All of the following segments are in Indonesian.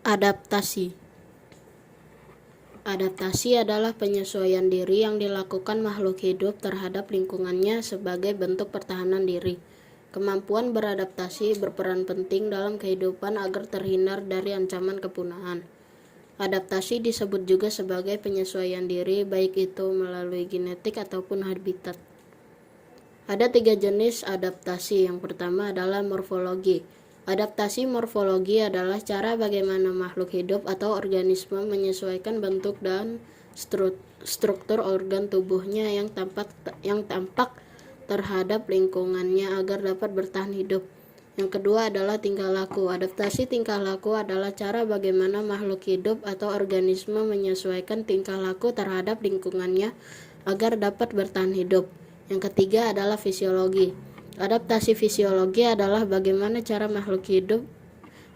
Adaptasi. Adaptasi adalah penyesuaian diri yang dilakukan makhluk hidup terhadap lingkungannya sebagai bentuk pertahanan diri. Kemampuan beradaptasi berperan penting dalam kehidupan agar terhindar dari ancaman kepunahan. Adaptasi disebut juga sebagai penyesuaian diri, baik itu melalui genetik ataupun habitat. Ada 3 jenis adaptasi. Yang pertama adalah morfologi. Adaptasi morfologi adalah cara bagaimana makhluk hidup atau organisme menyesuaikan bentuk dan struktur organ tubuhnya yang tampak terhadap lingkungannya agar dapat bertahan hidup. Yang kedua adalah tingkah laku. Adaptasi tingkah laku adalah cara bagaimana makhluk hidup atau organisme menyesuaikan tingkah laku terhadap lingkungannya agar dapat bertahan hidup. Yang ketiga adalah fisiologi. Adaptasi fisiologi adalah bagaimana cara makhluk hidup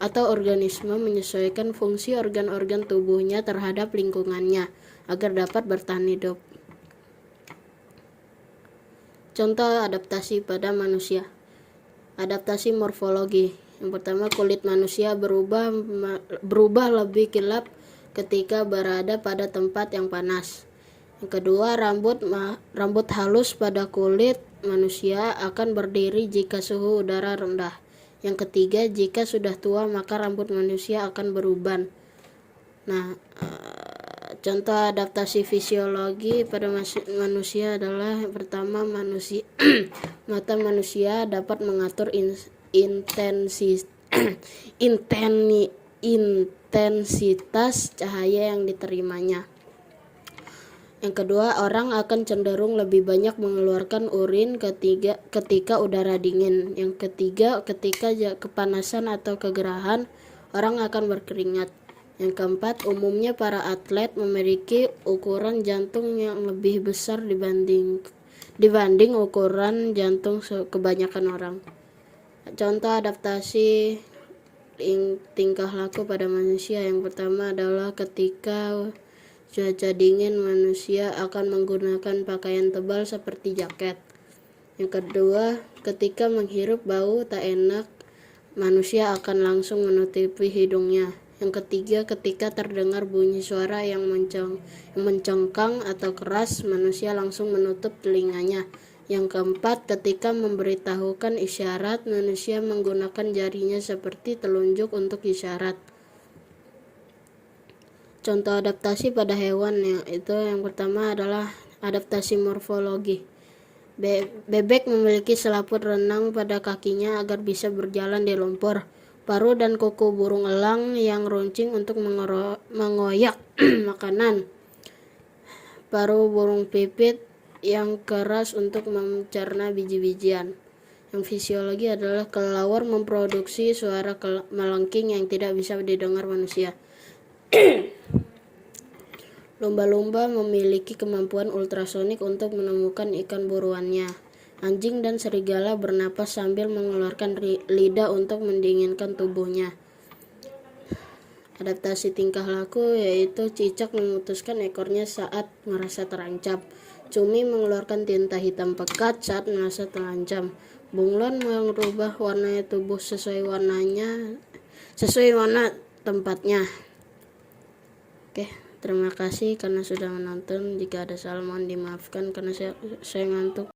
atau organisme menyesuaikan fungsi organ-organ tubuhnya terhadap lingkungannya agar dapat bertahan hidup. Contoh adaptasi pada manusia. Adaptasi morfologi. Yang pertama, kulit manusia berubah lebih gelap ketika berada pada tempat yang panas. Yang kedua, rambut halus pada kulit manusia akan berdiri jika suhu udara rendah. Yang ketiga, jika sudah tua maka rambut manusia akan beruban. Contoh adaptasi fisiologi pada manusia adalah yang pertama, mata manusia dapat mengatur intensitas cahaya yang diterimanya. Yang kedua, orang akan cenderung lebih banyak mengeluarkan urin ketika udara dingin. Yang ketiga, ketika kepanasan atau kegerahan, orang akan berkeringat. Yang keempat, umumnya para atlet memiliki ukuran jantung yang lebih besar dibanding ukuran jantung kebanyakan orang. Contoh adaptasi tingkah laku pada manusia. Yang pertama adalah ketika cuaca dingin, manusia akan menggunakan pakaian tebal seperti jaket. Yang kedua, ketika menghirup bau tak enak, manusia akan langsung menutupi hidungnya. Yang ketiga, ketika terdengar bunyi suara yang mencengkang atau keras, manusia langsung menutup telinganya. Yang keempat, ketika memberitahukan isyarat, manusia menggunakan jarinya seperti telunjuk untuk isyarat. Contoh adaptasi pada hewan yang pertama adalah adaptasi morfologi. Bebek memiliki selaput renang pada kakinya agar bisa berjalan di lumpur. Paruh dan kuku burung elang yang runcing untuk mengoyak makanan. Paruh burung pipit yang keras untuk mencerna biji-bijian. Yang fisiologi adalah kelelawar memproduksi suara melengking yang tidak bisa didengar manusia. Lumba-lumba memiliki kemampuan ultrasonik untuk menemukan ikan buruannya. Anjing dan serigala bernapas sambil mengeluarkan lidah untuk mendinginkan tubuhnya. Adaptasi tingkah laku yaitu cicak memutuskan ekornya saat merasa terancam. Cumi mengeluarkan tinta hitam pekat saat merasa terancam. Bunglon mengubah warna tubuh sesuai warna tempatnya. Terima kasih karena sudah menonton. Jika ada salah mohon dimaafkan karena saya ngantuk.